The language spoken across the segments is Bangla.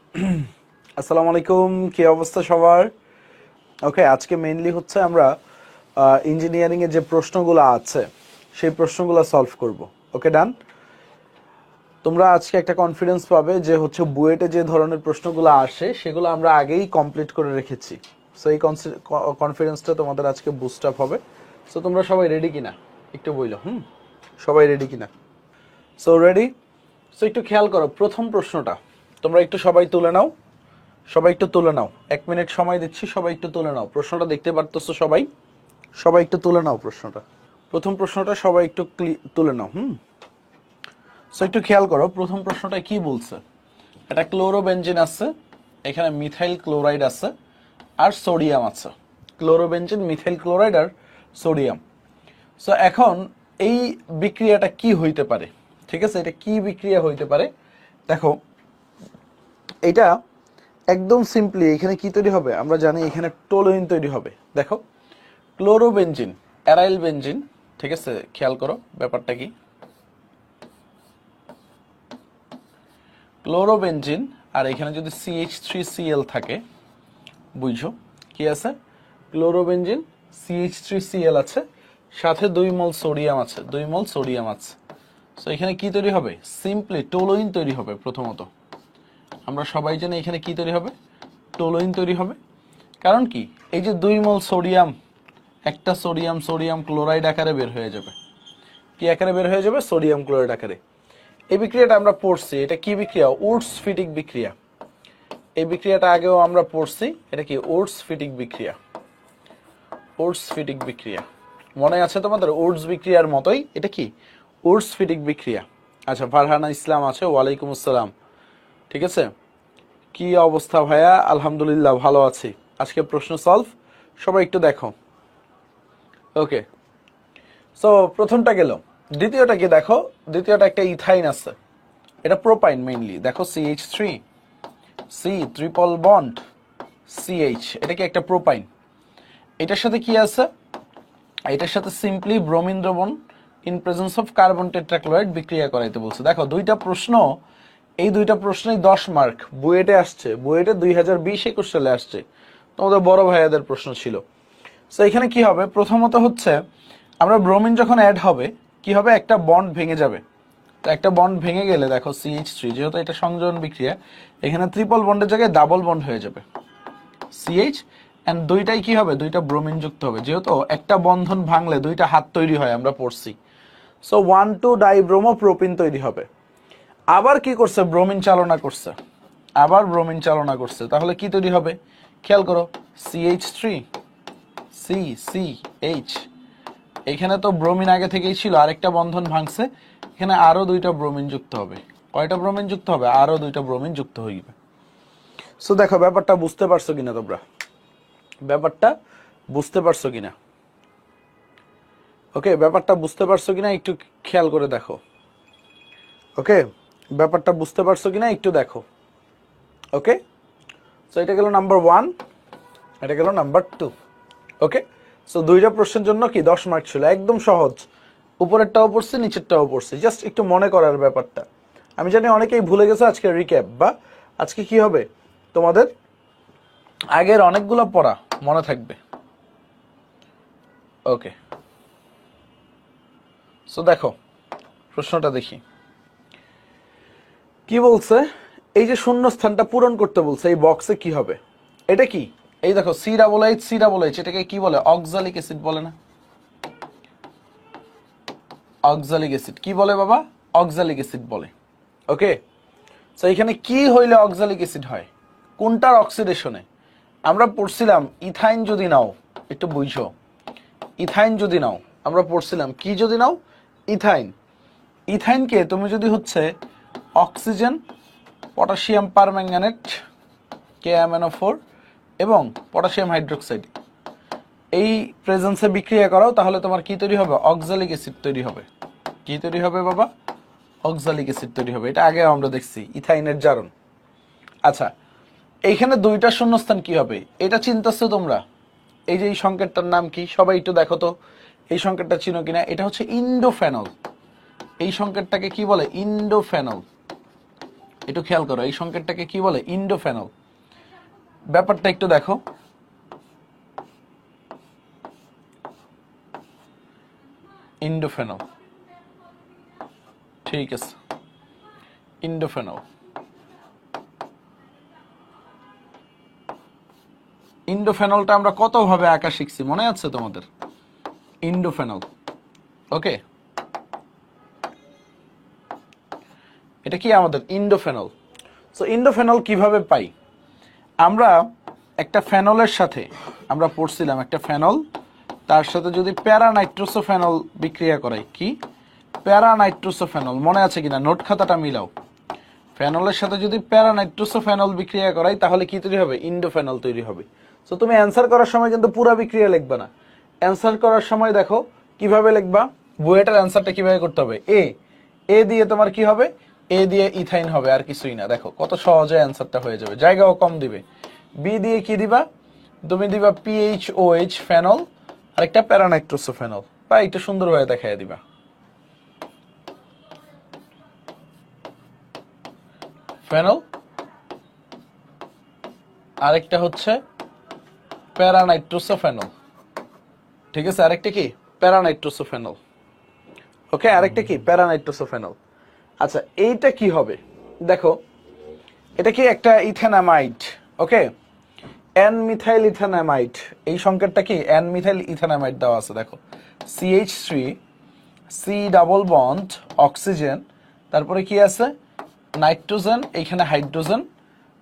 আসসালামু আলাইকুম, কি অবস্থা সবার? ওকে, আজকে মেইনলি হচ্ছে আমরা ইঞ্জিনিয়ারিং এর যে প্রশ্নগুলো আছে সেই প্রশ্নগুলো সলভ করব। ওকে, ডান। তোমরা আজকে একটা কনফিডেন্স পাবে যে হচ্ছে বুয়েটে যে ধরনের প্রশ্নগুলো আসে সেগুলো আমরা আগেই কমপ্লিট করে রেখেছি। সো এই কনফিডেন্সটা তোমাদের আজকে বুস্ট আপ হবে। সো তোমরা সবাই রেডি কিনা একটু বইলো। সবাই রেডি কিনা? So ready. সো একটু খেয়াল করো প্রথম প্রশ্নটা, তোমরা একটু সবাই তুলে নাও। সবাই একটু তুলে নাও, 1 মিনিট সময় দিচ্ছি, সবাই একটু তুলে নাও। প্রশ্নটা দেখতে পারতেছো সবাই? সবাই একটু তুলে নাও প্রশ্নটা। প্রথম প্রশ্নটা সবাই একটু তুলে নাও। সো একটু খেয়াল করো প্রথম প্রশ্নটা কি বলছে। একটা ক্লোরোবেনজিন আছে, এখানে মিথাইল ক্লোরাইড আছে আর সোডিয়াম আছে। ক্লোরোবেনজিন, মিথাইল ক্লোরাইড আর সোডিয়াম। সো এখন এই বিক্রিয়াটা কি হইতে পারে? ঠিক আছে, এটা কি বিক্রিয়া হইতে পারে? দেখো, এটা একদম সিম্পলি এখানে কি তৈরি হবে আমরা জানি, এখানে টোলুইন তৈরি হবে। দেখো, ক্লোরোবেনজিন, অ্যারাইল বেনজিন, ঠিক আছে, খেয়াল করো ব্যাপারটা কি। ক্লোরোবেনজিন আর এখানে যদি CH3Cl থাকে, বুঝছো কি আছে? ক্লোরোবেনজিন, CH3Cl আছে, সাথে 2 মোল সোডিয়াম আছে, 2 মোল সোডিয়াম আছে। সো এখানে কি তৈরি হবে? সিম্পলি টোলুইন তৈরি হবে। প্রথমত আমরা সবাই জানি এখানে কি তৈরি হবে, টোলুইন তৈরি হবে। কারণ কি, এই যে 2 মোল সোডিয়াম, একটা সোডিয়াম সোডিয়াম ক্লোরাইড আকারে বের হয়ে যাবে। কি আকারে বের হয়ে যাবে? সোডিয়াম ক্লোরাইড আকারে। এই বিক্রিয়াটা আমরা পড়ছি, এটা কি বিক্রিয়া? উডস ফিটিক বিক্রিয়া। এই বিক্রিয়াটা আগেও আমরা পড়ছি, এটা কি? উডস ফিটিক বিক্রিয়া। উডস ফিটিক বিক্রিয়া মনে আছে তোমাদের? উডস বিক্রিয়ার মতোই এটা কি? উডস ফিটিক বিক্রিয়া। আচ্ছা, ফারহানা ইসলাম আছে, ওয়ালাইকুম আসসালাম। ঠিক আছে, কি অবস্থা ভাইয়া? আলহামদুলিল্লাহ ভালো আছি। আজকে প্রশ্ন সলভ, সবাই একটু দেখো। ওকে, সো প্রথমটা গেল। দ্বিতীয়টা কি দেখো, দ্বিতীয়টা একটা ইথাইন আছে, এটা প্রোপাইন মেইনলি। দেখো CH3 C triple bond CH, এটা কি একটা প্রোপাইন। এটার সাথে কি আছে? এটার সাথে সিম্পলি ব্রোমিন দ্রবণ in presence of carbon tetrachloride বিক্রিয়া করাইতে বলছে। দেখো দুইটা প্রশ্ন, এই দুইটা প্রশ্নই 10 মার্ক বুয়েটে আসছে। বুয়েটে 2020-21 সালে আসছে, তোমাদের বড় ভাইয়াদের প্রশ্ন ছিল। সো এখানে কি হবে? প্রথমত হচ্ছে আমরা ব্রোমিন যখন অ্যাড হবে কি হবে? একটা বন্ড ভেঙে যাবে। তো একটা বন্ড ভেঙে গেলে দেখো CH3, যেহেতু এটা সংযোজন বিক্রিয়া, এখানে ট্রিপল বন্ডের জায়গায় ডাবল বন্ড হয়ে যাবে CH, এন্ড দুইটাই কি হবে? দুইটা ব্রোমিন যুক্ত হবে। যেহেতু একটা বন্ধন ভাঙলে দুইটা হাত তৈরি হয়, আমরা পড়ছি। সো 1,2 ডাইব্রোমো প্রোপিন তৈরি হবে। আবার কি করছে? ব্রোমিন চালনা করছে, আবার ব্রোমিন চালনা করছে। তাহলে কি তৈরি হবে? খেয়াল করো, CH3 CCH, এখানে তো ব্রোমিন আগে থেকেই ছিল, আরেকটা বন্ধন ভাঙছে, এখানে আরো দুইটা ব্রোমিন যুক্ত হবে। কয়টা ব্রোমিন যুক্ত হবে? আরো দুইটা ব্রোমিন যুক্ত হইবে। সো দেখো ব্যাপারটা বুঝতে পারছো কিনা তোমরা? ব্যাপারটা বুঝতে পারছো কিনা? ওকে, ব্যাপারটা বুঝতে পারছো কিনা একটু খেয়াল করে দেখো। ওকে, ব্যাপারটা বুঝতে পারছো কিনা একটু দেখো। ওকে, সো এটা গেল নাম্বার 1, এটা গেল নাম্বার 2। ওকে, সো দুইটা প্রশ্নের জন্য কি 10 মার্ক ছিল, একদম সহজ। উপরেরটাও পড়ছি, নিচেরটাও পড়ছি, জাস্ট একটু মনে করার ব্যাপারটা। আমি জানি অনেকেই ভুলে গেছে, আজকে রিক্যাপ বা আজকে কি হবে, তোমাদের আগের অনেকগুলো পড়া মনে থাকবে। ওকে, সো দেখো প্রশ্নটা দেখি কি বলছে। এই যে শূন্য স্থানটা পূরণ করতে বলছে, এই বক্সে কি হবে? এটা কি? এই দেখো C+H, এটাকে কি বলে? অক্সালিক অ্যাসিড বলে না? অক্সালিক অ্যাসিড কি বলে বাবা? অক্সালিক অ্যাসিড বলে। ওকে, তো এখানে কি হইলে অক্সালিক অ্যাসিড হয়? কোনটার অক্সিডেশনে? আমরা পড়ছিলাম ইথাইন যদি নাও, একটু বুঝো, ইথাইন যদি নাও, আমরা পড়ছিলাম কি যদি নাও? ইথাইন। ইথাইনকে তুমি যদি হচ্ছে অক্সিজেন, পটাশিয়াম পারম্যাঙ্গানেট KMnO4 এবং পটাশিয়াম হাইড্রোক্সাইড এই প্রেজেন্সে বিক্রিয়া করাও, তাহলে তোমার কি তৈরি হবে? অক্সালিক অ্যাসিড তৈরি হবে। কি তৈরি হবে বাবা? অক্সালিক অ্যাসিড তৈরি হবে। এটা আগে আমরা দেখছি, ইথাইনের জারণ। আচ্ছা, এইখানে দুইটা শূন্যস্থান কি হবে এটা চিন্তাছো তোমরা? এই যে এই সংকেতটার নাম কি? সবাই একটু দেখো তো, এই সংকেতটা চিনো কিনা? এটা হচ্ছে ইন্ডোফেনল। এই সংকেতটাকে কি বলে? ইন্ডোফেনল। একটু খেয়াল করো, এই সংকেতটাকে কি বলে? ইন্ডোফেনল। ব্যাপারটা একটু দেখো, ইন্ডোফেনল, ঠিক আছে, ইন্ডোফেনল। ইন্ডোফেনলটা আমরা কত ভাবে আঁকা শিখছি মনে আছে তোমাদের? ইন্ডোফেনল, ওকে, এটা কি আমাদের ইন্ডোফেনল। সো ইন্ডোফেনল কিভাবে পাই আমরা? একটা ফেনলের সাথে আমরা পড়ছিলাম, একটা ফেনল তার সাথে যদি প্যারানাইট্রোসোফেনল বিক্রিয়া করাই, কি প্যারানাইট্রোসোফেনল, মনে আছে কিনা? নোট খাতাটা মিলাও। ফেনলের সাথে যদি প্যারানাইট্রোসোফেনল বিক্রিয়া করাই তাহলে কি তৈরি হবে? ইন্ডোফেনল তৈরি হবে। সো তুমি অ্যান্সার করার সময় কিন্তু পুরো বিক্রিয়া লিখবা না, অ্যান্সার করার সময় দেখো কিভাবে লিখবা, বুয়েটের অ্যান্সারটা কিভাবে করতে হবে। এ দিয়ে তোমার কি হবে? এ দিয়ে ইথাইন হবে, আর কিছুই না। দেখো কত সহজে অ্যান্সারটা হয়ে যাবে, জায়গাও কম দিবে। বি দিয়ে কি দিবা? তুমি দিবা PHOH ফেনল, আর একটা প্যারানাইট্রোসোফেনল, বা একটু সুন্দরভাবে দেখাই দিবা। ফেনল, আরেকটা হচ্ছে প্যারানাইট্রোসোফেনল, ঠিক আছে, আরেকটা কি প্যারানাইট্রোসোফেনল, ওকে, আরেকটা কি প্যারানাইট্রোসোফেনল। আচ্ছা এইটা কি হবে দেখো, এটা কি একটা ইথানামাইড, ওকে, এন মিথাইল ইথানামাইড। এই সংকেতটা কি? এন মিথাইল ইথানামাইড দেওয়া আছে, দেখো CH3 C double bond oxygen, তারপরে কি আছে? নাইট্রোজেন, এইখানে হাইড্রোজেন,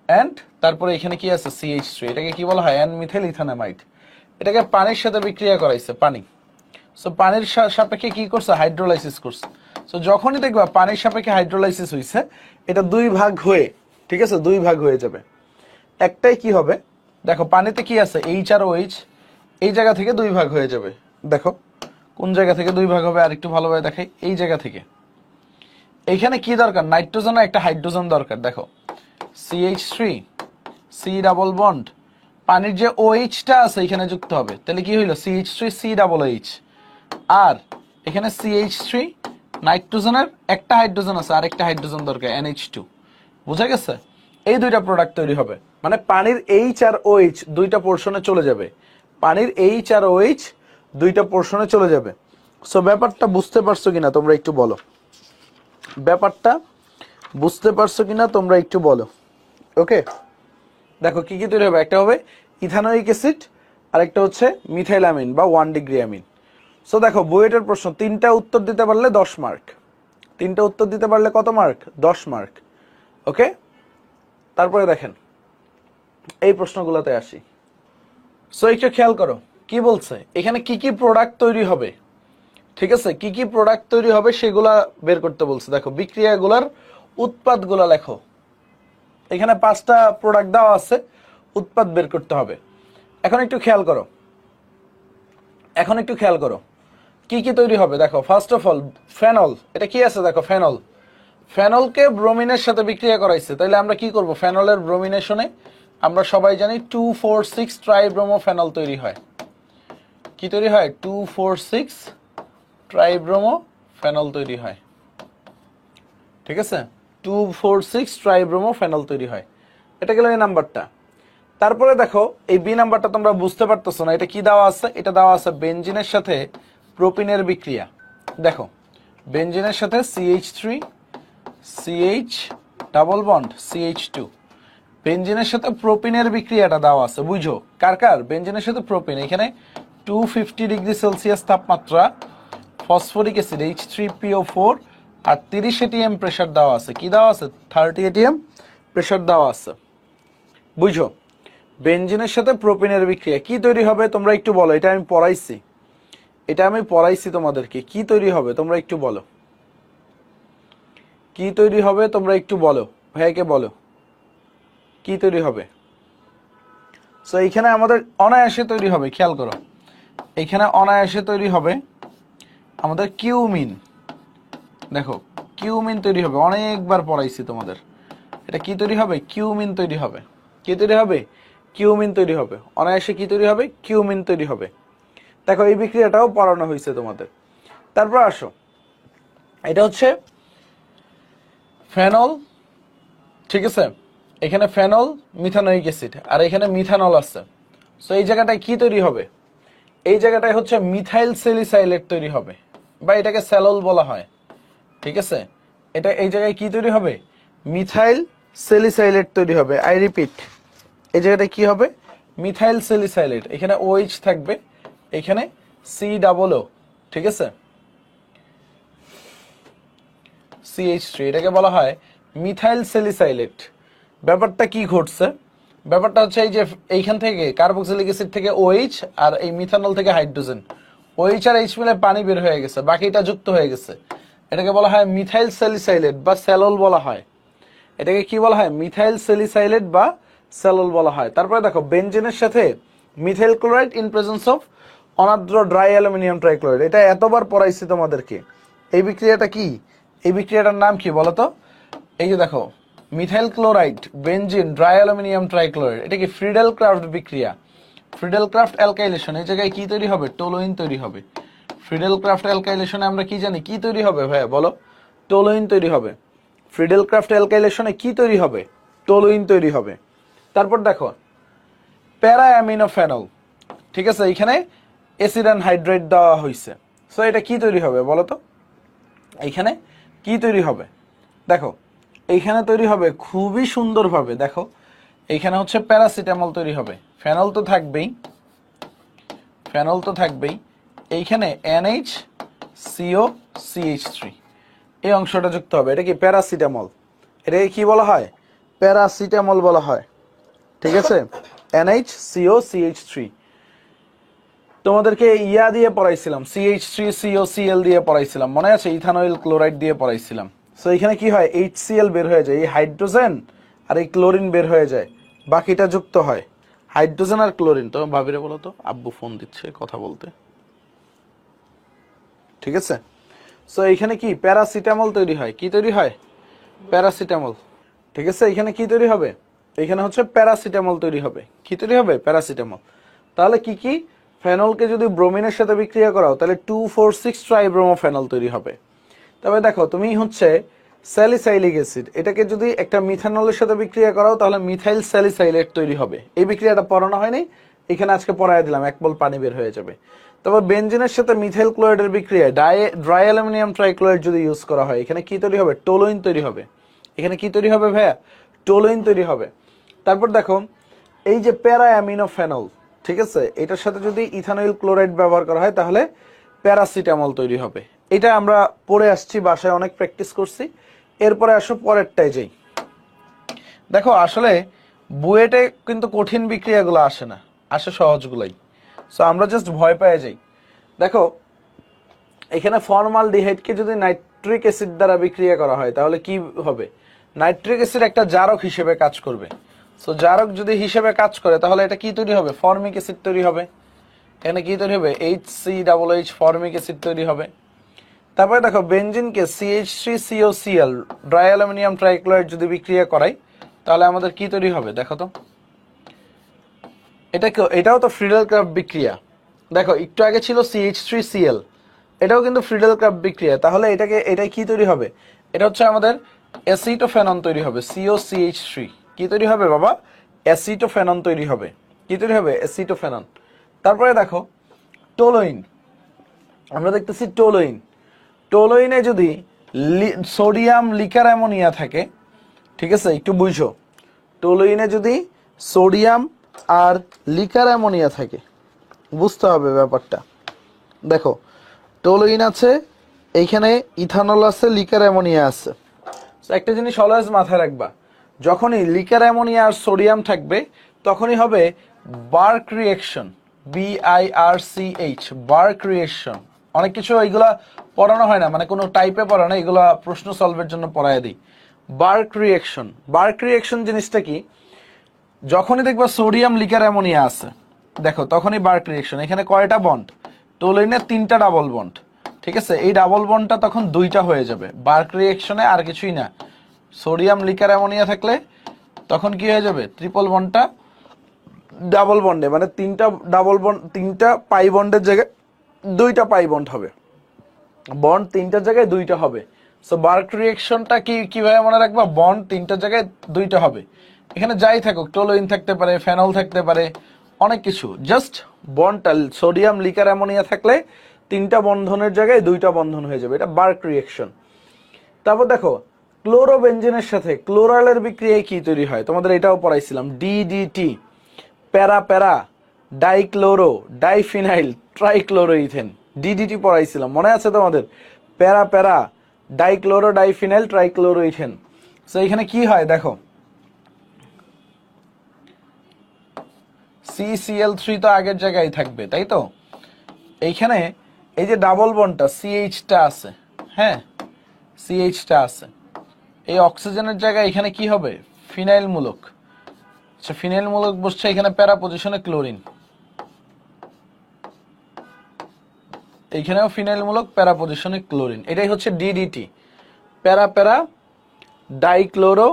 এন্ড তারপরে এখানে কি আছে? CH3। এটাকে কি বলা হয়? N methyl ethanamide. এটাকে পানির সাথে বিক্রিয়া করাইছে, পানি। সো পানির সাপেক্ষে কি করছে? হাইড্রোলাইসিস করছে। সো যখনই দেখবা পানির সাপেক্ষে হাইড্রোলাইসিস হইছে, এটা দুই ভাগ হয়ে, ঠিক আছে, দুই ভাগ হয়ে যাবে। একটাই কি হবে দেখো, পানিতে কি আছে? H আর OH, এই জায়গা থেকে দুই ভাগ হয়ে যাবে। দেখো কোন জায়গা থেকে দুই ভাগ হবে, আর একটু ভালোভাবে দেখাই, এই জায়গা থেকে। এইখানে কি দরকার? নাইট্রোজেন আর একটা হাইড্রোজেন দরকার। দেখো CH3 C ডাবল বন্ড, পানির যে OH-টা আছে এখানে যুক্ত হবে, তাহলে কি হইলো? CH3 C ডাবল H, আর এখানে CH3, নাইট্রোজেনের একটা হাইড্রোজেন আছে, আর একটা হাইড্রোজেন দরকার NH2। বুঝা গেছে? এই দুইটা প্রোডাক্ট তৈরি হবে, মানে পানির H আর OH দুইটা পোর্শনে চলে যাবে, পানির H আর OH দুইটা পোর্শনে চলে যাবে। সো ব্যাপারটা বুঝতে পারছো কিনা তোমরা একটু বলো, ব্যাপারটা বুঝতে পারছো কিনা তোমরা একটু বলো, ওকে। দেখো কি কি তৈরি হবে, একটা হবে ইথানোয়িক অ্যাসিড, আর একটা হচ্ছে মিথাইলামিন বা 1 ডিগ্রি অ্যামিন। সো দেখো বুয়েটের প্রশ্ন, তিনটা উত্তর দিতে পারলে 10 মার্ক, তিনটা উত্তর দিতে পারলে কত মার্ক? 10 মার্ক, ওকে। তারপরে দেখেন এই প্রশ্নগুলোতে আসি। সো একটু খেয়াল করো কি বলছে এখানে, কি কি প্রোডাক্ট তৈরি হবে, ঠিক আছে, কি কি প্রোডাক্ট তৈরি হবে সেগুলা বের করতে বলছে। দেখো বিক্রিয়াগুলার উৎপাদগুলা লেখো, এখানে 5টা প্রোডাক্ট দেওয়া আছে, উৎপাদ বের করতে হবে। এখন একটু খেয়াল করো, এখন একটু খেয়াল করো কি কি তৈরি হবে। দেখো ফার্স্ট অফ অল ফেনল, এটা কি আছে? দেখো ফেনল, ফেনলকে ব্রোমিনের সাথে বিক্রিয়া করাইছে, তাইলে আমরা কি করব? ফেনলের ব্রোমিনেশনে আমরা সবাই জানি 2,4,6 ট্রাইব্রোমো ফেনল তৈরি হয়। কি তৈরি হয়? 2,4,6 ট্রাইব্রোমো ফেনল তৈরি হয়, ঠিক আছে, 2,4,6 ট্রাইব্রোমো ফেনল তৈরি হয়। এটা গেল এই নাম্বারটা। তারপরে দেখো এই বি নাম্বারটা তোমরা বুঝতে পারতেছো না, এটা কি দেওয়া আছে? এটা দেওয়া আছে বেনজিনের সাথে প্রোপিনের বিক্রিয়া। দেখো বেনজিনের সাথে CH3 CH double bond CH2, বেনজিনের সাথে প্রোপিনের বিক্রিয়াটা দেওয়া আছে, বুঝো কার কার? বেনজিনের সাথে প্রোপিন। এখানে 250 ডিগ্রি সেলসিয়াস তাপমাত্রা, ফসফরিক অ্যাসিড H3PO4, আর 30 ATM প্রেসার দেওয়া আছে। কি দেওয়া আছে? 30 ATM প্রেসার দেওয়া আছে, বুঝো। বেনজিনের সাথে প্রোপিনের বিক্রিয়া কি তৈরি হবে তোমরা একটু বলো, এটা আমি পড়াইছি, এটা আমি পড়াইছি তোমাদেরকে। কি তৈরি হবে তোমরা একটু বলো, কি তৈরি হবে তোমরা একটু বলো, ভাইয়াকে বলো কি তৈরি হবে। সো এইখানে আমাদের অনায়াসে তৈরি হবে, খেয়াল করো এইখানে অনায়াসে তৈরি হবে আমাদের কিউমিন। দেখো কিউমিন তৈরি হবে, অনেকবার পড়াইছি তোমাদের। এটা কি তৈরি হবে? কিউমিন তৈরি হবে। কি তৈরি হবে? কিউমিন তৈরি হবে। অনায়াসে কি তৈরি হবে? কিউমিন তৈরি হবে। দেখো এই বিক্রিয়াটাও পড়ানো হয়েছে তোমাদের। তারপর আসো, এটা হচ্ছে ফেনল, ঠিক আছে, এখানে ফেনল মিথানোয়িক অ্যাসিড আর এখানে মিথানল আছে। সো এই জায়গাটায় কি তৈরি হবে? এই জায়গাটায় হচ্ছে মিথাইল স্যালিসাইলেট তৈরি হবে, বা এটাকে স্যালল বলা হয়। ঠিক আছে, এটা এই জায়গায় কি তৈরি হবে? মিথাইল স্যালিসাইলেট তৈরি হবে। আই রিপিট, এই জায়গাটায় কি হবে? Methyl salicylate. এখানে OH থাকবে, এখানে COO। ঠিক আছে, CH3, এটাকে বলা হয় মিথাইল স্যালিসাইলেট। ব্যাপারটা কি ঘটছে? ব্যাপারটা হচ্ছে এই যে এইখান থেকে কার্বক্সিলিক অ্যাসিড থেকে OH আর এই মিথানল থেকে হাইড্রোজেন, OH আর H মিলে পানি বের হয়ে গেছে, বাকিটা যুক্ত হয়ে গেছে। এটাকে বলা হয় মিথাইল স্যালিসাইলেট বা স্যালল বলা হয়। এটাকে কি বলা হয়? মিথাইল স্যালিসাইলেট বা স্যালল বলা হয়। তারপরে দেখো বেনজেনের সাথে methyl chloride in presence of অনার্দ্র ড্রাই অ্যালুমিনিয়াম ট্রাইক্লোরাইড। এটা এতবার পড়াইছি তোমাদেরকে। এই বিক্রিয়াটা কি? এই বিক্রিয়াটার নাম কি বলো তো? এই যে দেখো, methyl chloride, benzene, dry aluminium trichloride. এটা কি ফ্রিডেল ক্রাফট বিক্রিয়া, ফ্রিডেল ক্রাফট অ্যালকাইলেশন। এই জায়গায় কি তৈরি হবে? টোলুইন তৈরি হবে। ফ্রিডেল ক্রাফট অ্যালকাইলেশনে আমরা কি জানি? কি তৈরি হবে ভাইয়া বলো? টোলুইন তৈরি হবে। ফ্রিডেল ক্রাফট অ্যালকাইলেশনে কি তৈরি হবে? টোলুইন তৈরি হবে। তারপর দেখো প্যারা অ্যামিনোফেনল। ঠিক আছে, এখানে অ্যাসিড হাইড্রেট দেওয়া হয়েছে। সো এটা কি তৈরি হবে বলো তো? এইখানে কি তৈরি হবে? দেখো এইখানে তৈরি হবে খুবই সুন্দরভাবে। দেখো এইখানে হচ্ছে প্যারাসিটামল তৈরি হবে। ফেনল তো থাকবেই, ফেনল তো থাকবেই। এইখানে NH CO CH3 এই অংশটা যুক্ত হবে। এটা কি? প্যারাসিটামল। এটাকে কি বলা হয়? প্যারাসিটামল বলা হয়। ঠিক আছে, NH CO CH3। তোমাদেরকে ইয়া দিয়ে পড়াইছিলাম, CH3COCl দিয়ে পড়াইছিলাম, মনে আছে? ইথানয়েল ক্লোরাইড দিয়ে পড়াইছিলাম। সো এখানে কি হয়? HCl বের হয়ে যায়, এই হাইড্রোজেন আর এই ক্লোরিন বের হয়ে যায়, বাকিটা যুক্ত হয় হাইড্রোজেন আর ক্লোরিন। তো ভাবিরে বলো তো, আব্বু ফোন দিচ্ছে কথা বলতে। ঠিক আছে, সো এখানে কি? প্যারাসিটামল তৈরি হয়। কি তৈরি হয়? প্যারাসিটামল। ঠিক আছে, এখানে কি তৈরি হবে? এখানে হচ্ছে প্যারাসিটামল তৈরি হবে। কি তৈরি হবে? প্যারাসিটামল। তাহলে কি কি? ফেনলকে যদি ব্রোমিনের সাথে বিক্রিয়া করাও তাহলে 2,4,6 ট্রাইব্রোমোফেনল তৈরি হবে। তবে দেখো তুমি হচ্ছে স্যালিসাইলিক অ্যাসিড, এটাকে যদি একটা মিথানলের সাথে বিক্রিয়া করাও তাহলে মিথাইল স্যালিসাইলেট তৈরি হবে। এই বিক্রিয়াটা পড়ানো হয়নি, এখানে আজকে পড়ায় দিলাম, এক বল পানি বের হয়ে যাবে। তবে বেনজিনের সাথে মিথাইল ক্লোরাইডের বিক্রিয়ায় ড্রাই অ্যালুমিনিয়াম ট্রাইক্লোরাইড যদি ইউজ করা হয়, এখানে কি তৈরি হবে? টোলুইন তৈরি হবে। এখানে কি তৈরি হবে ভাইয়া? টোলুইন তৈরি হবে। তারপর দেখো এই যে প্যারা অ্যামিনোফেনল, ঠিক আছে, এটার সাথে যদি ইথানয়েল ক্লোরাইড ব্যবহার করা হয় তাহলে প্যারাসিটামল তৈরি হবে। এটা আমরা পড়ে আসছি, বাসায় অনেক প্র্যাকটিস করছি। এরপরে আসো পরেরটাই যাই। দেখো আসলে বুয়েটে কিন্তু কঠিন বিক্রিয়াগুলো আসে না, আসে সহজগুলাই। সো আমরা জাস্ট ভয় পেয়ে যাই। দেখো এখানে ফর্মালডিহাইডকে যদি নাইট্রিক অ্যাসিড দ্বারা বিক্রিয়া করা হয় তাহলে কি হবে? নাইট্রিক অ্যাসিড একটা জারক হিসেবে কাজ করবে। সো জারক যদি হিসেবে কাজ করে তাহলে এটা কি তৈরি হবে? ফর্মিক অ্যাসিড তৈরি হবে। এখানে কি তৈরি হবে? HCOOH ফর্মিক অ্যাসিড তৈরি হবে। তারপরে দেখো বেনজিনকে CH3COCl ড্রাই অ্যালুমিনিয়াম ট্রাইক্লোরাইড যদি বিক্রিয়া করাই তাহলে আমাদের কি তৈরি হবে? দেখো তো, এটাও তো ফ্রিডেল ক্রাফট বিক্রিয়া। দেখো একটু আগে ছিল CH3Cl, এটাও কিন্তু ফ্রিডেল ক্রাফট বিক্রিয়া। তাহলে এটাই কি তৈরি হবে? এটা হচ্ছে আমাদের অ্যাসিটোফেনন তৈরি হবে, COCH3। কি তৈরি হবে বাবা? অ্যাসিটোফেনন তৈরি হবে। কি তৈরি হবে? অ্যাসিটোফেনন। তারপরে দেখো টোলুইন, আমরা দেখতেছি টোলুইন। টোলুইনে যদি সোডিয়াম লিকার অ্যামোনিয়া থাকে, ঠিক আছে, একটু বুঝো, টোলুইনে যদি সোডিয়াম আর লিকার অ্যামোনিয়া থাকে, বুঝতে হবে ব্যাপারটা। দেখো টোলুইন আছে, এইখানে ইথানল আছে, লিকার অ্যামোনিয়া আছে। একটা জিনিস অলওয়েজ মাথায় রাখবা, যখনই লিকার অ্যামোনিয়া আর সোডিয়াম থাকবে তখনই হবে Birch reaction, BIRCH, Birch reaction. অনেক কিছু এইগুলা পড়ানো হয় না, মানে কোনো টাইপে পড়ানো, এগুলা প্রশ্ন সলভের জন্য পড়ায় দিই। বার্ক রিঅ্যাকশন, বার্ক রিঅ্যাকশন জিনিসটা কি? যখনই দেখবা সোডিয়াম লিকার অ্যামোনিয়া আছে, দেখো তখনই বার্ক রিঅ্যাকশন। এখানে কয়টা বন্ড? টোলুইনে 3টা ডাবল বন্ড, ঠিক আছে, এই ডাবল বন্ডটা তখন 2টা হয়ে যাবে। বার্ক রিঅ্যাকশনে আর কিছুই না, সোডিয়াম লিকার অ্যামোনিয়া থাকলে তখন কি হয়ে যাবে? ট্রিপল বন্ডটা ডাবল বন্ডে, মানে 3টা ডাবল বন্ড, 3টা পাই বন্ডের জায়গায় 2টা পাই বন্ড হবে। বন্ড 3টার জায়গায় 2টা হবে। সো বার্ক রিঅ্যাকশনটা কিভাবে মনে রাখবা, বন্ড তিনটা জায়গায় দুইটা হবে। এখানে যাই থাকুক, টোলুইন থাকতে পারে, ফেনল থাকতে পারে, অনেক কিছু, জাস্ট বন্ডটা সোডিয়াম লিকার অ্যামোনিয়া থাকলে তিনটা বন্ধনের জায়গায় দুইটা বন্ধন হয়ে যাবে, এটা বার্ক রিঅ্যাকশন। তারপর দেখো ক্লোরোবেনজিনের সাথে ক্লোরালের বিক্রিয়ায় কি তৈরি হয়, তোমাদের এটাও পড়াইছিলাম, ডিডিটি, প্যারা প্যারা ডাইক্লোরো ডাইফিনাইল ট্রাইক্লোরোইথেন, ডিডিটি পড়াইছিলাম, মনে আছে তোমাদের? প্যারা প্যারা ডাইক্লোরো ডাইফিনাইল ট্রাইক্লোরোইথেন। সো এখানে কি হয় দেখো, CCl3 তো আগের জায়গায় থাকবে, তাই তো? এইখানে এই যে ডাবল বন্ডটা CH-টা আছে, হ্যাঁ CH-টা আছে, এই অক্সিজেনের জায়গায় এখানে কি হবে, ফিনাইল মূলক। আচ্ছা ফিনাইল মূলক বসছে এখানে প্যারা পজিশনে ক্লোরিন, এইখানেও ফিনাইল মূলক প্যারা পজিশনে ক্লোরিন, এটাই হচ্ছে ডিডিটি, প্যারা প্যারা ডাইক্লোরো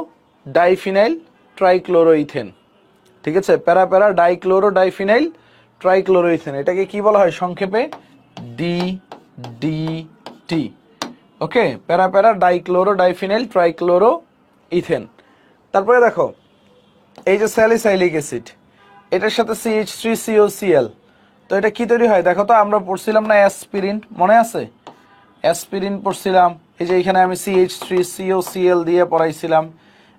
ডাইফিনাইল ট্রাইক্লোরোইথেন। ঠিক আছে, প্যারা প্যারা ডাইক্লোরো ডাইফিনাইল ট্রাইক্লোরোইথেন, এটাকে কি বলা হয় সংক্ষেপে, ডিডিটি। ওকে, প্যারা প্যারা ডাইক্লোরো ডাইফিনাইল ট্রাইক্লোরো ইথেন। তারপরে দেখো এই যে স্যালিসাইলিক অ্যাসিড, এটার সাথে CH3COCl, তো এটা কি তৈরি হয় দেখো তো, আমরা পড়ছিলাম না অ্যাসপিরিন, মনে আছে? অ্যাসপিরিন পড়ছিলাম, এই যে এখানে আমি CH3COCl দিয়ে পড়াইছিলাম।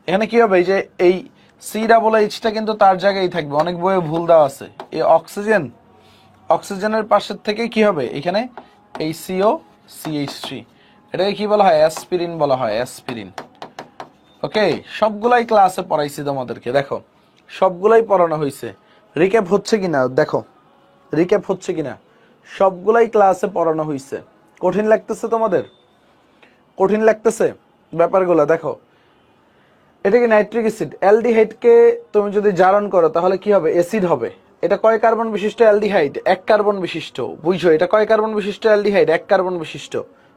এখানে কি হবে, এই যে এই COOH-টা কিন্তু তার জায়গায় থাকবে, অনেক বইয়ে ভুল দেওয়া আছে, এই অক্সিজেনের পাশের থেকে কি হবে এখানে এই COCH3, এটাকে কি বলা হয়, অ্যাসপিরিন বলা হয়, অ্যাসপিরিন। ওকে, সবগুলাই ক্লাসে পড়াইছি তোমাদেরকে, দেখো সবগুলাই পড়ানো হয়েছে, রিক্যাপ হচ্ছে কিনা দেখো, রিক্যাপ হচ্ছে কিনা, সবগুলাই ক্লাসে পড়ানো হয়েছে। কঠিন লাগতেছে তোমাদের? কঠিন লাগতেছে ব্যাপারগুলো? দেখো এটা কি নাইট্রিক অ্যাসিড, অ্যালডিহাইডকে তুমি যদি জারণ করো তাহলে কি হবে, অ্যাসিড হবে। এটা কয় কার্বন বিশিষ্ট অ্যালডিহাইড, এক কার্বন বিশিষ্ট, বুঝছো? এটা কয় কার্বন বিশিষ্ট অ্যালডিহাইড, এক কার্বন বিশিষ্ট,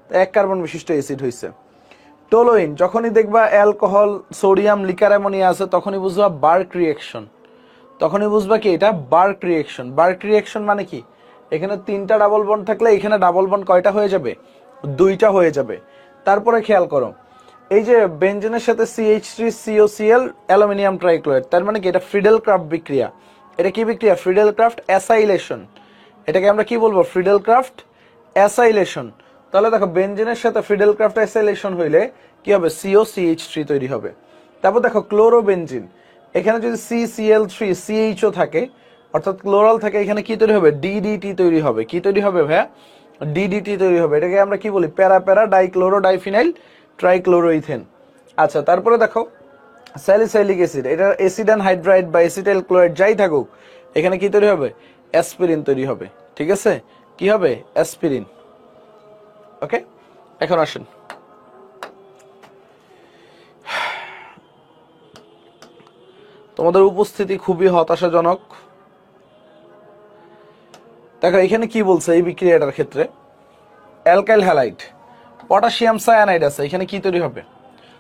এক কার্বন বিশিষ্ট অ্যাসিড হয়েছে। টোলুইন, যখনই দেখবা অ্যালকোহল সোডিয়াম লিকার অ্যামোনিয়া আছে তখনই বুঝবা বার্ক রিঅ্যাকশন, তখনই বুঝবা কি এটা বার্ক রিঅ্যাকশন। বার্ক রিঅ্যাকশন মানে কি, এখানে তিনটা ডাবল বন্ড থাকলে এখানে ডাবল বন্ড কয়টা হয়ে যাবে, দুইটা হয়ে যাবে। তারপরে খেয়াল করো এই যে বেনজেনের সাথে CH3COCl অ্যালুমিনিয়াম ট্রাইক্লোরাইড, তার মানে কি এটা ফ্রিডেল ক্রাফট বিক্রিয়া। এটা কি বিক্রিয়া, ফ্রিডেল ক্রাফট অ্যাসাইলেশন, এটাকে আমরা কি বলবো, ফ্রিডেল ক্রাফট অ্যাসাইলেশন। তাহলে দেখো বেনজেনের সাথে ফ্রিডেল ক্রাফট অ্যাসাইলেশন হইলে কি হবে, COCH3 তৈরি হবে। তারপর দেখো ক্লোরোবেনজিন, এখানে যদি CCl3 CHO থাকে অর্থাৎ ক্লোরাল থাকে, এখানে কি তৈরি হবে, ডিডিটি তৈরি হবে। কি তৈরি হবে ভাইয়া, ডিডিটি তৈরি হবে। এটাকে আমরা কি বলি, প্যারা প্যারা ডাইক্লোরো ডাইফিনাইল ট্রাইক্লোরোইথেন। আচ্ছা তারপরে দেখো স্যালিসাইলিক অ্যাসিড, এটা অ্যাসিড অ্যানহাইড্রাইড বা অ্যাসিটাইল ক্লোরাইড যাই থাকুক, এখানে কি তৈরি হবে, অ্যাসপিরিন তৈরি হবে। ঠিক আছে, কি হবে, অ্যাসপিরিন। ওকে, এখন আসেন তোমাদের উপস্থিতি খুবই হতাশাজনক। দেখো এখানে কি বলছে এই বিক্রিয়াটার ক্ষেত্রে, অ্যালকাইল হ্যালাইড পটাশিয়াম সায়ানাইড আছে, এখানে কি তৈরি হবে,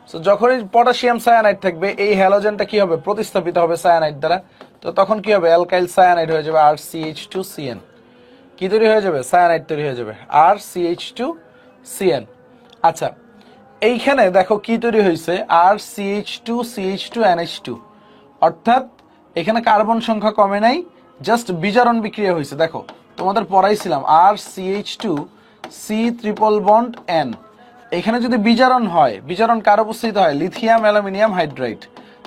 সো যখনই পটাশিয়াম সায়ানাইড থাকবে এই হ্যালোজেনটা কি হবে, প্রতিস্থাপিত হবে সায়ানাইড দ্বারা, তো তখন কি হবে, অ্যালকাইল সায়ানাইড হয়ে যাবে, RCH2CN। কি তৈরি হয়ে যাবে, সায়ানাইড তৈরি হয়ে যাবে, RCH2CN। আচ্ছা এইখানে দেখো কি তৈরি হয়েছে, RCH2CH2NH2, অর্থাৎ এখানে কার্বন সংখ্যা কমে নাই, জাস্ট বিজারণ বিক্রিয়া হয়েছে। দেখো তোমাদের পড়াইছিলাম RCH2C ট্রিপল বন্ড N, এখানে যদি বিজারণ হয়, বিজারণ কার উপস্থিত হয়, লিথিয়াম অ্যালুমিনিয়াম হাইড্রাইড।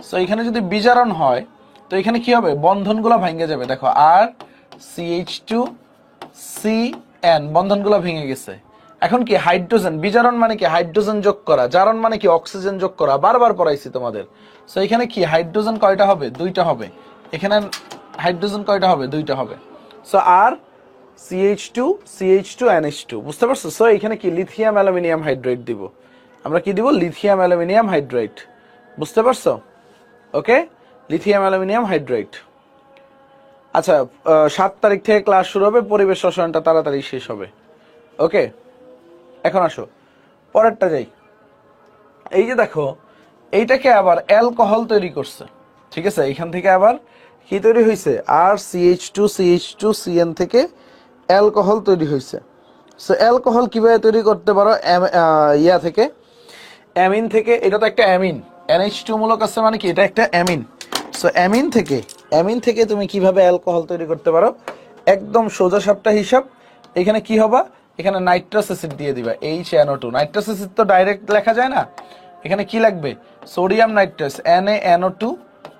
সো এখানে যদি বিজারণ হয় তো এখানে কি হবে, বন্ধনগুলো ভেঙে যাবে। দেখো RCH2CN বন্ধনগুলো ভেঙে গেছে। এখন কি হাইড্রোজেন, বিজারণ মানে কি হাইড্রোজেন যোগ করা, জারণ মানে কি অক্সিজেন যোগ করা, বারবার পড়াইছি তোমাদের। সো এখানে কি হাইড্রোজেন কয়টা হবে, দুইটা হবে, এখানে হাইড্রোজেন কয়টা হবে, দুইটা হবে। সো CH2NH2, বুঝতে পারছো? সো এখানে কি লিথিয়াম অ্যালুমিনিয়াম হাইড্রাইড দিব, আমরা কি দিব, লিথিয়াম অ্যালুমিনিয়াম হাইড্রাইড, বুঝতে পারছো? ওকে, লিথিয়াম অ্যালুমিনিয়াম হাইড্রাইড। আচ্ছা 7 তারিখ থেকে ক্লাস শুরু হবে, পরিবেশ রসায়নটা তাড়াতাড়ি শেষ হবে। ওকে, এখন আসো পরেরটা যাই। এই যে দেখো এইটাকে আবার অ্যালকোহল তৈরি করছে, ঠিক আছে, এখান থেকে আবার কি তৈরি হয়েছে, RCH2CH2CN থেকে অ্যালকোহল তৈরি হয়েছে। সো অ্যালকোহল কিভাবে তৈরি করতে পারো, ইয়া থেকে অ্যামিন থেকে, এটা তো একটা অ্যামিন, NH2 মূলক আছে মানে কি এটা একটা অ্যামিন। সো অ্যামিন থেকে তুমি কিভাবে অ্যালকোহল তৈরি করতে পারো, একদম সোজা সাপটা হিসাব। এখানে কি হবে, এখানে নাইট্রাস অ্যাসিড দিয়ে দিবা, HNO2। নাইট্রাস অ্যাসিড তো ডাইরেক্ট লেখা যায় না, এখানে কি লাগবে, সোডিয়াম নাইট্রাস NaNO2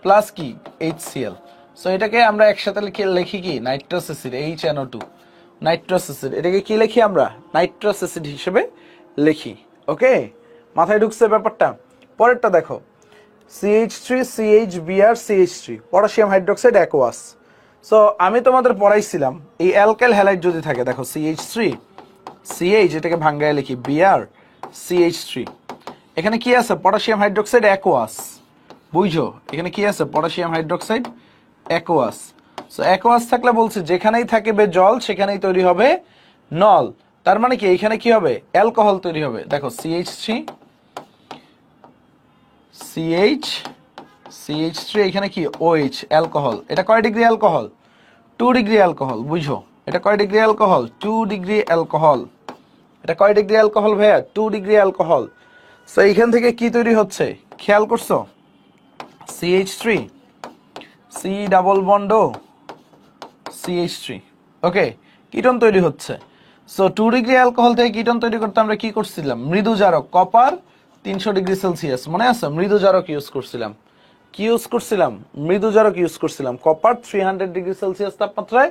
প্লাস কি HCl। সো এটাকে আমরা একসাথে লিখি কি nitrous acid HNO2, nitrous acid. এটাকে কি লিখি আমরা, নাইট্রাস অ্যাসিড হিসেবে লিখি। ওকে, মাথায় ঢুকছে ব্যাপারটা। পরেরটা দেখো, CH3CHBr potassium hydroxide aqueous. So আমি তোমাদের পড়াইছিলাম এই অ্যালকাইল হ্যালাইড যদি থাকে, দেখো CH3CH, এটাকে ভাঙ্গায় লিখি BrCH3। এখানে কি আছে, পটাশিয়াম হাইড্রোক্সাইড অ্যাকোয়াস, বুঝছো, এখানে কি আছে, potassium hydroxide aqueous. So aqueous থাকলে বলছে যেখানেই থাকবে জল সেখানেই তৈরি হবে নল। তার মানে কি এখানে কি হবে, অ্যালকোহল তৈরি হবে। দেখো CH3 এখানে কি OH, অ্যালকোহল। এটা কয় ডিগ্রি অ্যালকোহল, 2 ডিগ্রি অ্যালকোহল, বুঝো। এটা কয় ডিগ্রি অ্যালকোহল, 2 ডিগ্রি অ্যালকোহল। এটা কয় ডিগ্রি অ্যালকোহল ভাইয়া, 2 ডিগ্রি অ্যালকোহল। সো এইখান থেকে কি তৈরি হচ্ছে খেয়াল করছো, CH3 C ডাবল বন্ড ও CH3, ওকে, কিটোন তৈরি হচ্ছে। সো 2 ডিগ্রি অ্যালকোহল থেকে কিটোন তৈরি করতে আমরা কি করছিলাম, মৃদু জারক কপার 300 ডিগ্রি সেলসিয়াস, মনে আছে, মৃদু জারক ইউজ করছিলাম। কি ইউজ করছিলাম, মৃদু জারক ইউজ করছিলাম। কপার 300 ডিগ্রি সেলসিয়াস তাপমাত্রায়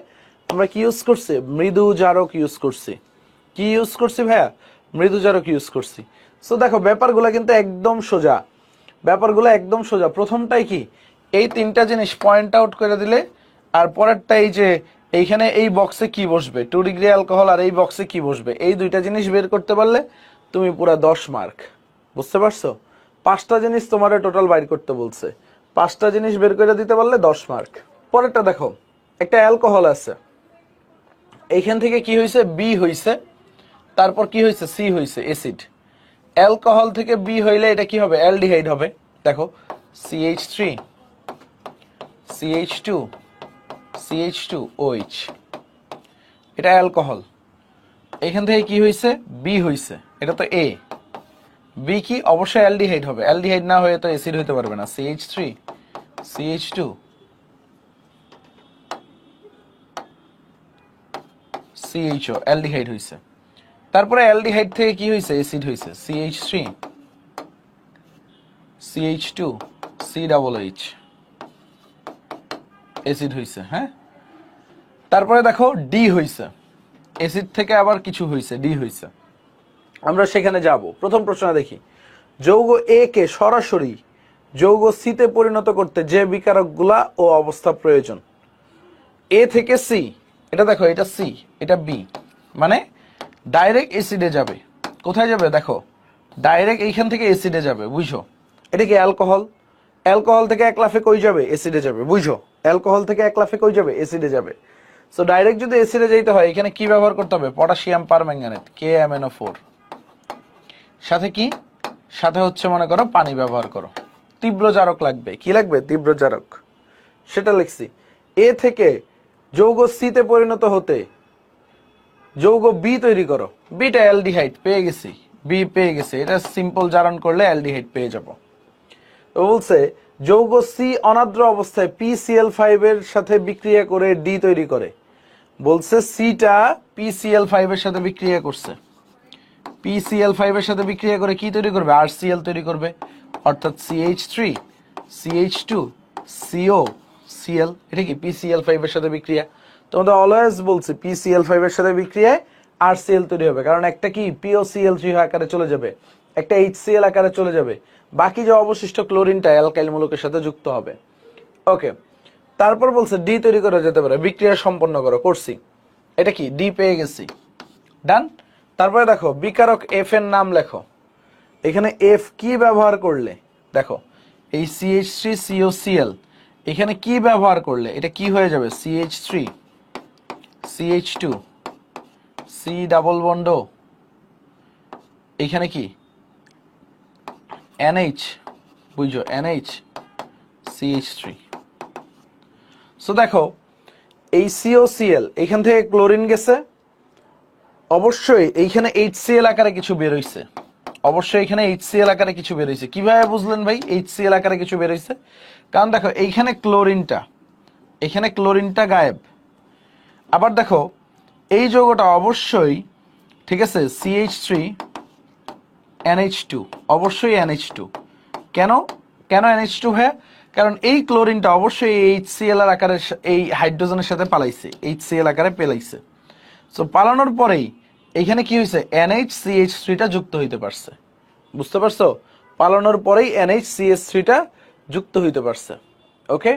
আমরা কি ইউজ করছি, মৃদু জারক ইউজ করছি। কি ইউজ করছি ভাইয়া, মৃদু জারক ইউজ করছি। সো দেখো ব্যাপারগুলো কিন্তু একদম সোজা, ব্যাপারগুলো একদম সোজা। প্রথমটাই কি, এই তিনটা জিনিস পয়েন্ট আউট করে দিলে, আর পরেরটা এই যে এইখানে এই বক্সে কি বসবে, 2 ডিগ্রি অ্যালকোহল, আর এই বক্সে কি বসবে, এই দুইটা জিনিস বের করতে পারলে তুমি পুরা 10 মার্ক। বুঝতে পারছো, 5টা জিনিস তোমার টোটাল বাইর করতে বলছে, 5টা জিনিস বের করে দিতে পারলে 10 মার্ক। পরেরটা দেখো, একটা অ্যালকোহল আছে, এইখান থেকে কি হয়েছে, বি হয়েছে, তারপর কি হয়েছে, সি হয়েছে, অ্যাসিড। অ্যালকোহল থেকে বি হইলে এটা কি হবে, অ্যালডিহাইড হবে। দেখো CH3 CH2 CH2OH, এটা অ্যালকোহল। এখান থেকে কি হয়েছে, বি হয়েছে, এটা তো এ। বি কি, অবশ্যই অ্যালডিহাইড হবে, অ্যালডিহাইড না হয়ে তো অ্যাসিড হতে পারবে না। CH3 CH2 CHO, অ্যালডিহাইড হয়েছে। তারপরে অ্যালডিহাইড থেকে কি হয়েছে, অ্যাসিড হয়েছে, CH3 CH2 COOH, অ্যাসিড হয়েছে। হ্যাঁ, তারপরে দেখো ডি হয়েছে, অ্যাসিড থেকে আবার কিছু হয়েছে, ডি হয়েছে। আমরা সেখানে যাব। প্রথম প্রশ্ন দেখি, যৌগ এ কে সরাসরি যৌগ সি তে পরিণত করতে যে বিকারকগুলা ও অবস্থা প্রয়োজন। এ থেকে সি, এটা দেখো, এটা সি, এটা বি, মানে ডাইরেক্ট অ্যাসিডে যাবে। কোথায় যাবে, দেখো ডাইরেক্ট এইখান থেকে অ্যাসিডে যাবে, বুঝছো। এটা কি অ্যালকোহল, অ্যালকোহল থেকে এক লাফে কই যাবে, অ্যাসিডে যাবে, বুঝছো। অ্যালকোহল থেকে এক লাফে কই যাবে, অ্যাসিডে যাবে। সো ডাইরেক্ট যদি অ্যাসিডে যাইতে হয়, এখানে কি ব্যবহার করতে হবে, পটাশিয়াম পারম্যাঙ্গানেট KMnO4, সাথে কি, সাথে হচ্ছে মনে করো পানি ব্যবহার করো। তীব্র জারক লাগবে, কি লাগবে, তীব্র জারক, সেটা লিখছি। এ থেকে যৌগ সি তে পরিণত হতে যৌগ বি তৈরি করো, বিটা অ্যালডিহাইড পেয়ে গেছি, বি পেয়ে গেছে, এটা সিম্পল জারণ করলে অ্যালডিহাইড পেয়ে যাব। তো বলছে যৌগ সি অনাদ্র অবস্থায় PCl5 এর সাথে বিক্রিয়া করে ডি তৈরি করে। বলছে সিটা PCl5 এর সাথে বিক্রিয়া করছে, PCl5 এর সাথে বিক্রিয়া করে কি তৈরি করবে, RCl তৈরি করবে, অর্থাৎ CH3 CH2 CO Cl। এটা কি PCl5 এর সাথে বিক্রিয়া, তোমাদের অলওয়েজ বলছে PCl5 এর সাথে বিক্রিয়ায় RCl তৈরি হবে, কারণ একটা কি POCl3 আকারে চলে যাবে, একটা HCl আকারে চলে যাবে, বাকি যে অবশিষ্ট ক্লোরিনটা অ্যালকাইল মূলকের সাথে যুক্ত হবে। ওকে, তারপর বলছে ডি তৈরি করা যেতে পারে, বিক্রিয়া সম্পন্ন করো, করছি, এটা কি ডি পেয়ে গেছি, ডান। তারপরে দেখো বিকারক এফ এর নাম লেখো, এখানে এফ কি ব্যবহার করলে, দেখো এই CH3COCl, এখানে কি ব্যবহার করলে এটা কি হয়ে যাবে, CH3 CH2 C double bond, এখানে কি NH, বুঝছো, NH CH3। সো দেখো এই COCl, এখান থেকে ক্লোরিন গেছে, অবশ্যই এইখানে HCl আকারে কিছু বের হইছে, অবশ্যই এখানে HCl আকারে কিছু বের হয়েছে। কিভাবে বুঝলেন ভাই HCl আকারে কিছু বের হয়েছে? কারণ দেখো এইখানে ক্লোরিনটা গায়েব। আবার দেখো এই যৌগটা অবশ্যই, ঠিক আছে, CH3NH2, অবশ্যই NH2। কেন কেন NH2 ভাইয়া? কারণ এই ক্লোরিনটা অবশ্যই HCl এর আকারে এই হাইড্রোজেনের সাথে পালাইছে, HCl আকারে পেলাইছে। সো পালানোর পরেই এইখানে কি হয়েছে, NHCH3টা যুক্ত হইতে পারছে। বুঝতে পারছো? পালানোর পরেই NHCH3টা যুক্ত হইতে পারছে। ওকে,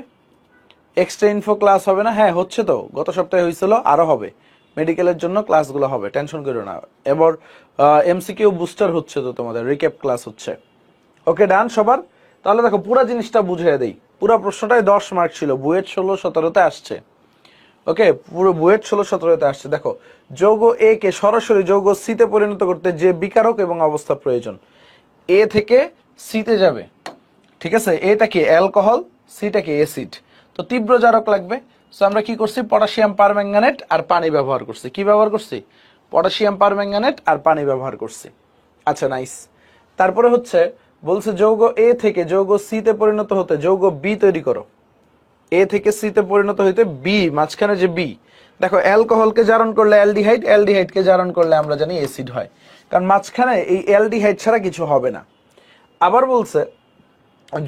এক্সট্রা ইনফো ক্লাস হবে না? হ্যাঁ হচ্ছে তো, গত সপ্তাহে হয়েছিল, আরো হবে। মেডিকেলের জন্য ক্লাসগুলো হবে, টেনশন করো না। এবার MCQ বুস্টার হচ্ছে তো, তোমাদের রিক্যাপ ক্লাস হচ্ছে। ওকে ডান সবার? তাহলে দেখো পুরো জিনিসটা বুঝিয়ে দেই। পুরো প্রশ্নটাই 10 মার্ক ছিল, বুয়েট 16-17তে আসছে। ওকে, পুরো বুয়েট 16-17তে আসছে। দেখো যৌগ এ কে সরাসরি যৌগ সি তে পরিণত করতে যে বিকারক এবং অবস্থা প্রয়োজন, এ থেকে সিতে যাবে, ঠিক আছে? এটা কি অ্যালকোহল, সিটা কি অ্যাসিড, তো তীব্র জারক লাগবে। সো আমরা কি করছি, পটাশিয়াম পারম্যাঙ্গানেট আর পানি ব্যবহার করছি। কি ব্যবহার করছি? পটাশিয়াম পারম্যাঙ্গানেট আর পানি ব্যবহার করছি। আচ্ছা নাইস। তারপরে হচ্ছে বলছে যৌগ এ থেকে যৌগ সি তে পরিণত হতে যৌগ বি তৈরি করো। এ থেকে সি তে পরিণত হইতে বি, মাঝখানে যে বি, দেখো অ্যালকোহলকে জারণ করলে অ্যালডিহাইড, অ্যালডিহাইডকে জারণ করলে আমরা জানি অ্যাসিড হয়, কারণ মাঝখানে এই অ্যালডিহাইড ছাড়া কিছু হবে না। আবার বলছে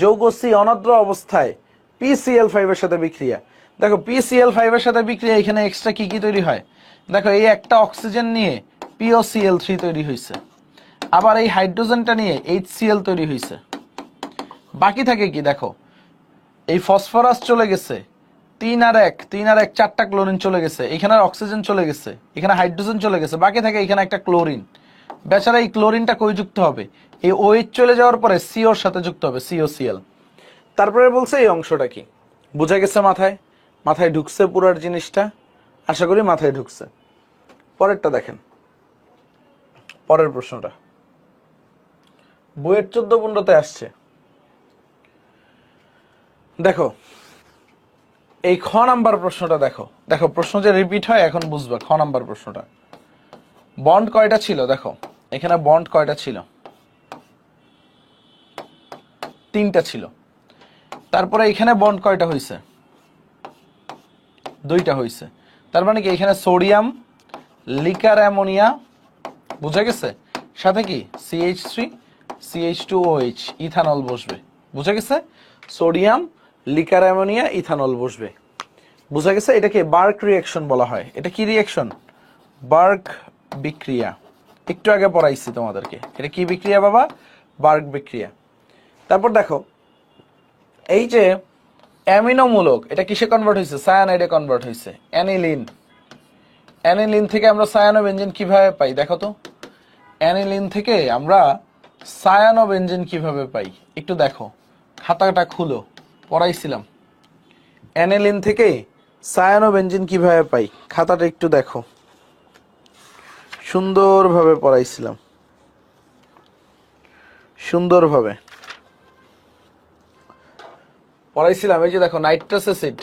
যৌগ সি অনাদ্র অবস্থায় PCl5 এর সাথে বিক্রিয়া। দেখো PCl5 এর সাথে বিক্রিয়া এখানে এক্সট্রা কি কি তৈরি হয়? দেখো এই একটা অক্সিজেন নিয়ে POCl3 তৈরি হয়েছে, আবার এই হাইড্রোজেনটা নিয়ে HCl তৈরি হয়েছে। বাকি থাকে কি? দেখো এই ফসফরাস চলে গেছে, 3 আর 1 4টা ক্লোরিন চলে গেছে, এখানে আর অক্সিজেন চলে গেছে, এখানে হাইড্রোজেন চলে গেছে, বাকি থাকে এখানে একটা ক্লোরিন। বেচারা এই ক্লোরিনটা কই যুক্ত হবে? এই OH চলে যাওয়ার পরে COর সাথে যুক্ত হবে, COCl। তারপরে বলছে এই অংশটা কি, বুঝা গেছে? মাথায় ঢুকছে পুরার জিনিসটা? আশা করি মাথায় ঢুকছে। পরেরটা দেখেন, পরের প্রশ্নটা বুয়েট 14-15তে আসছে। দেখো এই খ নাম্বার প্রশ্নটা দেখো, দেখো প্রশ্ন যে রিপিট হয় এখন বুঝবা। খ নাম্বার প্রশ্নটা, বন্ড কয়টা ছিল? দেখো এখানে বন্ড কয়টা ছিল? 3টা ছিল। তারপরে এখানে বন্ড কয়টা হয়েছে? 2টা হয়েছে। তার মানে কি এখানে সোডিয়াম লিকার অ্যামোনিয়া, বুঝা গেছে? সাথে কি CH3 CH2OH, ইথানল বসবে। বুঝা গেছে? সোডিয়াম লিকার অ্যামোনিয়া ইথানল বসবে। বুঝা গেছে? এটাকে বার্ক রিঅ্যাকশন বলা হয়। এটা কি রিঅ্যাকশন? বার্ক বিক্রিয়া। একটু আগে পড়াইছি তোমাদেরকে। এটা কি বিক্রিয়া বাবা? বার্ক বিক্রিয়া। তারপর দেখো এই যে অ্যামিনোমূলক, এটা কিসে কনভার্ট হয়েছে? সায়ানাইডে কনভার্ট হয়েছে। অ্যানিলিন থেকে আমরা সায়ানোবেনজিন কিভাবে পাই? দেখো তো অ্যানিলিন থেকে আমরা সায়ানোবেনজিন কিভাবে পাই একটু দেখো, খাতাটা খুলো, পড়াইছিলাম। অ্যানিলিন থেকে সায়ানোবেনজিন কিভাবে পাই খাতাটা একটু দেখো, সুন্দরভাবে পড়াইছিলাম, সুন্দরভাবে পড়াইছিলাম। এই যে দেখো নাইট্রাস অ্যাসিড,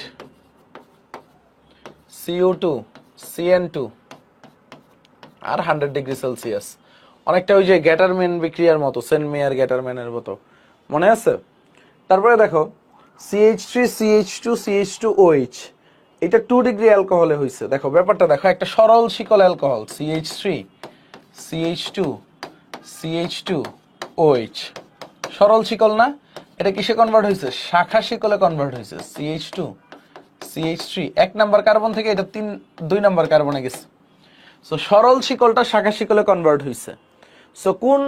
CO2 CN2 আর 100 ডিগ্রি সেলসিয়াস, অনেকটা ওই যে গ্যাটারম্যান বিক্রিয়ার মতো, সেন্ট মেয়ার গ্যাটারম্যানের মতো, মনে আছে? তারপরে দেখো CH3 CH2 CH2OH, এটা 2 ডিগ্রি অ্যালকোহলে হয়েছে। দেখো ব্যাপারটা দেখো, একটা সরল শিকল অ্যালকোহল CH3 CH2 CH2OH, সরল শিকল না? এটা কিসে কনভার্ট হয়েছে? শাখা শিকলে কনভার্ট হয়েছে। CH2 CH3 1 নাম্বার কার্বন থেকে এটা 2 নাম্বার কার্বনে গেছে। সো সরল শিকলটা শাখা শিকলে কনভার্ট হয়েছে। সো কোন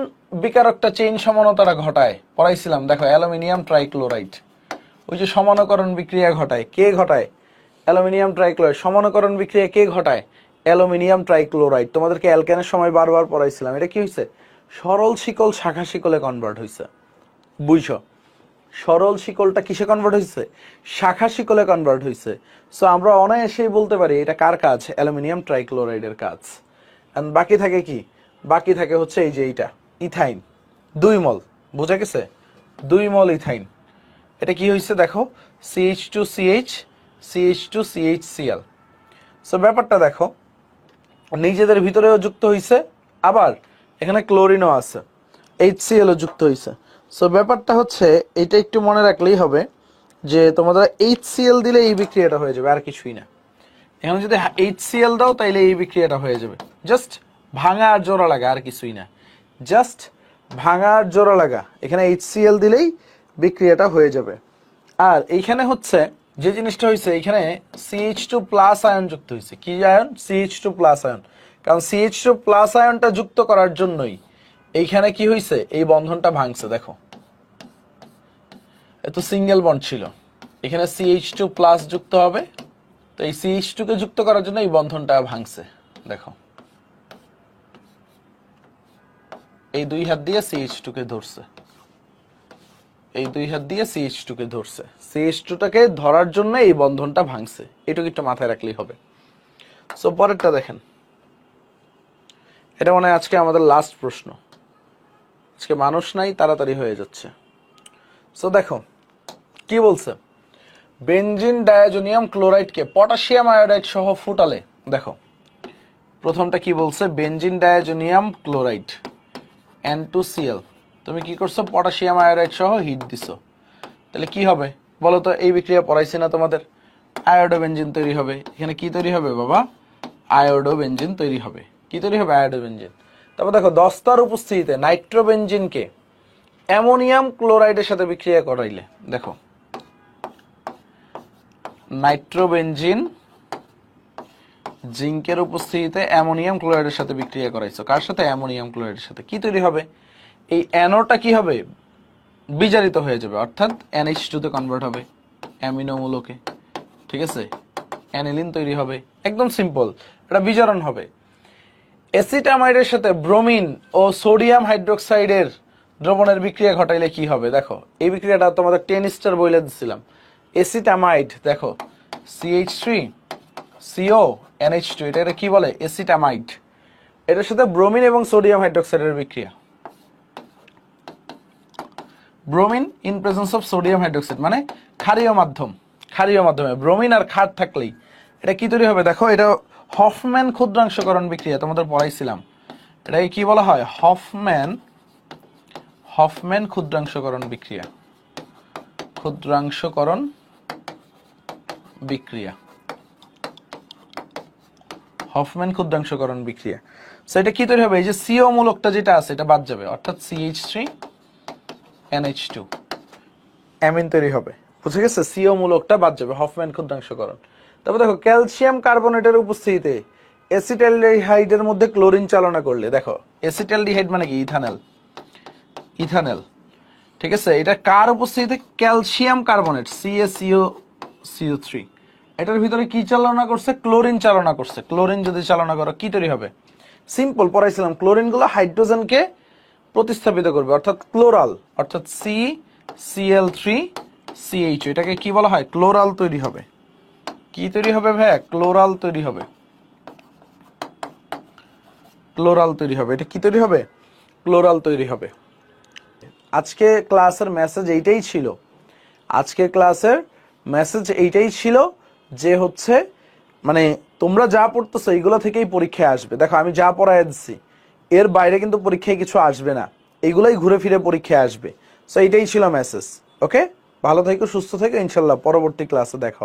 বিকারকটা চেইন সমানতাটা ঘটায়? পড়াইছিলাম, দেখো অ্যালুমিনিয়াম ট্রাইক্লোরাইড। ওই যে সমানকরণ বিক্রিয়া ঘটায়, কে ঘটায়? Aluminium trichloride. সমানকরণ বিক্রিয়া কে ঘটায়? Aluminium trichloride. তোমাদেরকে অ্যালকেনের সময় বারবার পড়াইছিলাম। এটা কি হয়েছে? সরল শিকল শাখা শিকলে কনভার্ট হয়েছে। বুঝছো? সরল শিকলটা কিসে কনভার্ট হয়েছে? শাখা শিকলে কনভার্ট হয়েছে। সো আমরা অনায়াসেই বলতে পারি এটা কার কাজ? অ্যালুমিনিয়াম ট্রাইক্লোরাইডের কাজ। এন্ড বাকি থাকে কি? বাকি থাকে হচ্ছে এই যে এইটা ইথাইন, 2 মল। বুঝা গেছে? 2 মল ইথাইন। এটা কি হয়েছে দেখো, CH2CH CH2CHCl। সো ব্যাপারটা দেখো নিজেদের ভিতরেও যুক্ত হয়েছে, আবার এখানে ক্লোরিনও আছে। HCl ও যুক্ত হয়েছে। সো ব্যাপারটা হচ্ছে এটা একটু মনে রাখলেই হবে যে তোমরা HCl দিলে এই বিক্রিয়াটা হয়ে যাবে, আর কিছুই না। এখন যদি HCl দাও তাইলে এই বিক্রিয়াটা হয়ে যাবে। জাস্ট ভাঙা আর জোড়া লাগা, আর কিছুই না। জাস্ট ভাঙা আর জোড়া লাগা, এখানে HCl দিলেই বিক্রিয়াটা হয়ে যাবে। আর এইখানে হচ্ছে যে জিনিসটা হয়েছে, এখানে CH2 প্লাস আয়ন যুক্ত হয়েছে। কি আয়ন? CH2 plus ion. কারণ CH2 প্লাস আয়নটা যুক্ত করার জন্যই এইখানে কি হয়েছে, এই বন্ধনটা ভাঙছে। দেখো এত সিঙ্গেল বন্ড ছিল, এখানে CH2 প্লাস যুক্ত হবে, তো এই CH2 কে যুক্ত করার জন্য এই বন্ধনটা ভাঙছে। দেখো এই দুই হাত দিয়ে CH2 কে ধরছে, এই দুই হাত দিয়ে CH2 কে ধরছে, CH2 টাকে ধরার জন্য এই বন্ধনটা ভাঙছে। এটুকু একটু মাথায় রাখলেই হবে। সো পরেরটা দেখেন, এটা মনে হয় আজকে আমাদের লাস্ট প্রশ্ন। আজকে মানুষ নাই, তাড়াতাড়ি হয়ে যাচ্ছে। সো দেখো কি বলছে, বেনজিন ডায়াজোনিয়াম ক্লোরাইডকে পটাশিয়াম আয়োডাইড সহ ফুটালে, দেখো প্রথমটা কি বলছে, বেনজিন ডায়াজোনিয়াম ক্লোরাইড N2Cl, তুমি কি করছো, পটাশিয়াম আয়োডাইড সহ হিট দিছো, তাহলে কি হবে বলো তো? এই বিক্রিয়া পড়াইছি না তোমাদের? আয়োডোবেনজিন তৈরি হবে। এখানে কি তৈরি হবে বাবা? আয়োডোবেনজিন তৈরি হবে। কি তৈরি হবে? আয়োডোবেনজিন। তারপর দেখো দস্তার উপস্থিতিতে নাইট্রোবেনজিনকে অ্যামোনিয়াম ক্লোরাইডের সাথে বিক্রিয়া করাইলে, দেখো নাইট্রোবেনজিন জিঙ্কের উপস্থিতিতে অ্যামোনিয়াম ক্লোরাইডের সাথে বিক্রিয়া করাইছো। কার সাথে? অ্যামোনিয়াম ক্লোরাইডের সাথে। কি তৈরি হবে? এই অ্যানোটা কি হবে? বিজারিত হয়ে যাবে, অর্থাৎ NH2 তে কনভার্ট হবে অ্যামিনো মূলকে। ঠিক আছে, অ্যানিলিন তৈরি হবে। একদম সিম্পল, এটা বিজারণ হবে। অ্যাসিটামাইডের সাথে ব্রোমিন ও সোডিয়াম হাইড্রোক্সাইডের দ্রবণের বিক্রিয়া ঘটাইলে কি হবে? দেখো এই বিক্রিয়াটা তোমাদের 10 স্টার বইলে দিছিলাম। অ্যাসিটামাইড, দেখো CH3CO NH2, এটা কি বলে? অ্যাসিটামাইড। এটার সাথে ব্রোমিন এবং সোডিয়াম হাইড্রোক্সাইডের বিক্রিয়া। Bromine in presence of sodium hydroxide, মানে ক্ষারীয় মাধ্যম, ক্ষারীয় মাধ্যমে ব্রোমিন আর ক্ষার থাকলেই এটা কি তৈরি হবে? দেখো এটা হফম্যান ক্ষুদ্রাংশকরণ বিক্রিয়া, তোমাদের পড়াইছিলাম। এটাকে কি বলা হয়? হফম্যান ক্ষুদ্রাংশকরণ বিক্রিয়া, ক্ষুদ্রাংশকরণ বিক্রিয়া, হফম্যান ক্ষুদ্রাংশকরণ বিক্রিয়া। সো এটা কি তৈরি হবে? এই যে CO মূলকটা যেটা আছে এটা বাদ যাবে, অর্থাৎ CH3NH2 অ্যামিন তৈরি হবে। বুঝে গেছে? CO মূলকটা বাদ যাবে, হফম্যান ক্ষুদ্রাংশকরণ। তারপর দেখো ক্যালসিয়াম কার্বনেটের উপস্থিতিতে এসিটালডিহাইডের মধ্যে ক্লোরিন চালনা করলে, দেখো এসিটালডিহাইড মানে কি? Ethanol, ethanol. ঠিক আছে, এটা কার উপস্থিতিতে? ক্যালসিয়াম কার্বনেট CaCO3, এটার ভিতরে কি চালনা করছে? ক্লোরিন চালনা করছে। ক্লোরিন যদি চালনা করো কি তৈরি হবে? সিম্পল পড়াইছিলাম, ক্লোরিন গুলো হাইড্রোজেনকে প্রতিস্থাপিত করবে, অর্থাৎ ক্লোরাল, অর্থাৎ CCl3CH, এটাকে কি বলা হয়? ক্লোরাল তৈরি হবে। কি তৈরি হবে ভাইয়া? ক্লোরাল তৈরি হবে, ক্লোরাল তৈরি হবে। এটা কি তৈরি হবে? ক্লোরাল তৈরি হবে। আজকে ক্লাসের মেসেজ এইটাই ছিল, আজকের ক্লাসের মেসেজ এইটাই ছিল যে হচ্ছে মানে তোমরা যা পড়তেছো এইগুলো থেকেই পরীক্ষায় আসবে। দেখো আমি যা পড়ায় দিচ্ছি এর বাইরে কিন্তু পরীক্ষায় কিছু আসবে না, এইগুলাই ঘুরে ফিরে পরীক্ষায় আসবে। সো এইটাই ছিল মেসেজ। ওকে, ভালো থেকো, সুস্থ থেকো, ইনশাল্লাহ পরবর্তী ক্লাসে দেখা হবে।